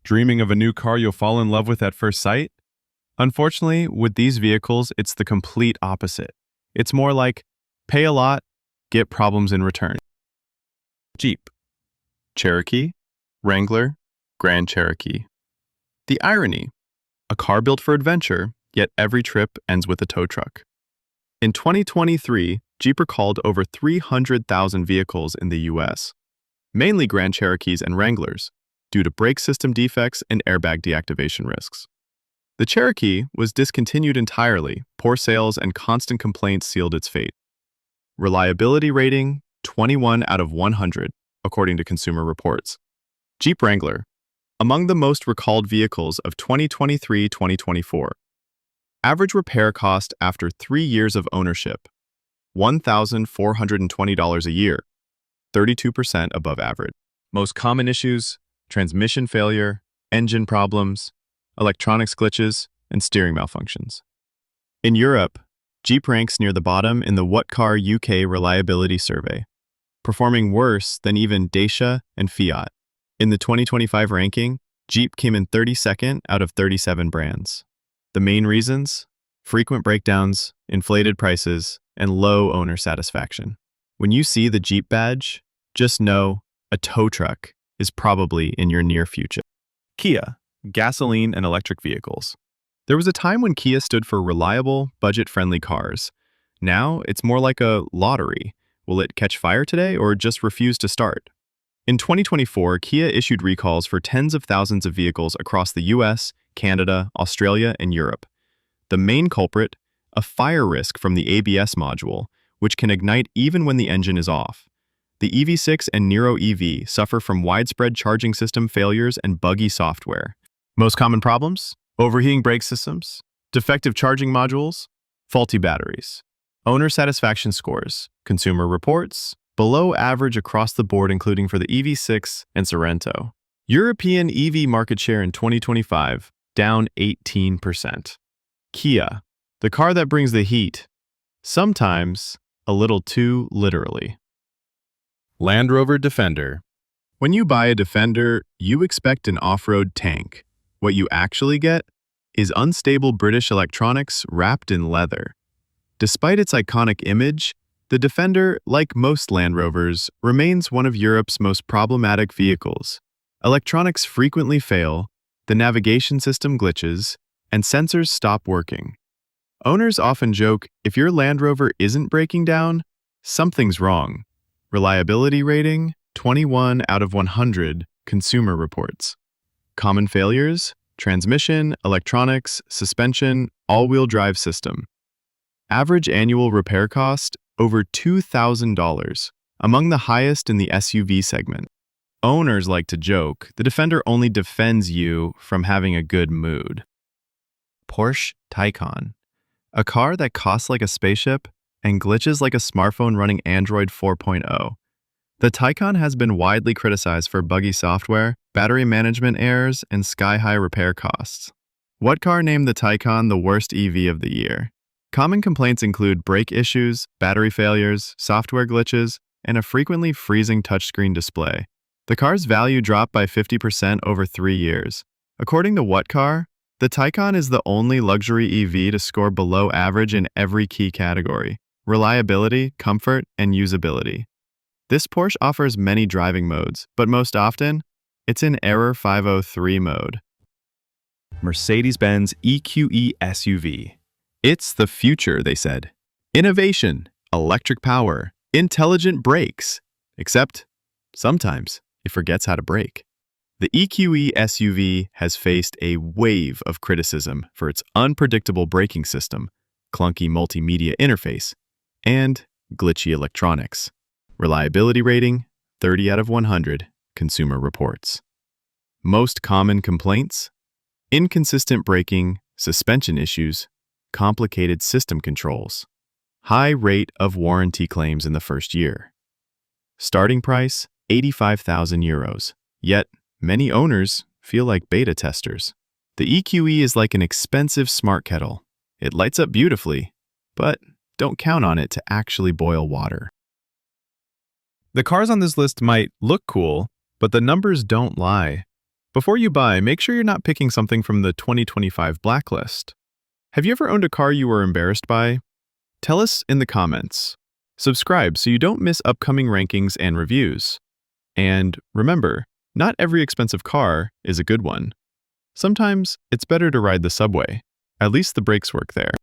Dreaming of a new car you'll fall in love with at first sight? Unfortunately, with these vehicles, it's the complete opposite. It's more like pay a lot, get problems in return. Jeep, Cherokee, Wrangler, Grand Cherokee. The irony: a car built for adventure, yet every trip ends with a tow truck. In 2023, Jeep recalled over 300,000 vehicles in the US, mainly Grand Cherokees and Wranglers, due to brake system defects and airbag deactivation risks. The Cherokee was discontinued entirely. Poor sales and constant complaints sealed its fate. Reliability rating: 21 out of 100, according to Consumer Reports. Jeep Wrangler, among the most recalled vehicles of 2023-2024. Average repair cost after 3 years of ownership: $1,420 a year, 32% above average. Most common issues: transmission failure, engine problems, electronics glitches, and steering malfunctions. In Europe, Jeep ranks near the bottom in the What Car UK Reliability Survey, performing worse than even Dacia and Fiat. In the 2025 ranking, Jeep came in 32nd out of 37 brands. The main reasons: frequent breakdowns, inflated prices, and low owner satisfaction. When you see the Jeep badge, just know a tow truck is probably in your near future. Kia, gasoline and electric vehicles. There was a time when Kia stood for reliable, budget-friendly cars. Now, it's more like a lottery. Will it catch fire today or just refuse to start? In 2024, Kia issued recalls for tens of thousands of vehicles across the US, Canada, Australia, and Europe. The main culprit: a fire risk from the ABS module, which can ignite even when the engine is off. The EV6 and Niro EV suffer from widespread charging system failures and buggy software. Most common problems: overheating brake systems, defective charging modules, faulty batteries. Owner satisfaction scores: Consumer Reports, below average across the board, including for the EV6 and Sorento. European EV market share in 2025, down 18%. Kia, the car that brings the heat, sometimes a little too literally. Land Rover Defender. When you buy a Defender, you expect an off-road tank. What you actually get is unstable British electronics wrapped in leather. Despite its iconic image, the Defender, like most Land Rovers, remains one of Europe's most problematic vehicles. Electronics frequently fail, the navigation system glitches, and sensors stop working. Owners often joke, if your Land Rover isn't breaking down, something's wrong. Reliability rating: 21 out of 100, Consumer Reports. Common failures: transmission, electronics, suspension, all-wheel drive system. Average annual repair cost: over $2,000, among the highest in the SUV segment. Owners like to joke, the Defender only defends you from having a good mood. Porsche Taycan, a car that costs like a spaceship and glitches like a smartphone running Android 4.0. The Taycan has been widely criticized for buggy software, battery management errors, and sky-high repair costs. What Car named the Taycan the worst EV of the year? Common complaints include brake issues, battery failures, software glitches, and a frequently freezing touchscreen display. The car's value dropped by 50% over 3 years. According to What Car, the Taycan is the only luxury EV to score below average in every key category: reliability, comfort, and usability. This Porsche offers many driving modes, but most often, it's in Error 503 mode. Mercedes-Benz EQE SUV. It's the future, they said. Innovation, electric power, intelligent brakes. Except, sometimes, it forgets how to brake. The EQE SUV has faced a wave of criticism for its unpredictable braking system, clunky multimedia interface, and glitchy electronics. Reliability rating: 30 out of 100, Consumer Reports. Most common complaints: inconsistent braking, suspension issues, complicated system controls, high rate of warranty claims in the first year. Starting price: €85,000, yet many owners feel like beta testers. The EQE is like an expensive smart kettle. It lights up beautifully, but don't count on it to actually boil water. The cars on this list might look cool, but the numbers don't lie. Before you buy, make sure you're not picking something from the 2025 blacklist. Have you ever owned a car you were embarrassed by? Tell us in the comments. Subscribe so you don't miss upcoming rankings and reviews. And remember, not every expensive car is a good one. Sometimes it's better to ride the subway. At least the brakes work there.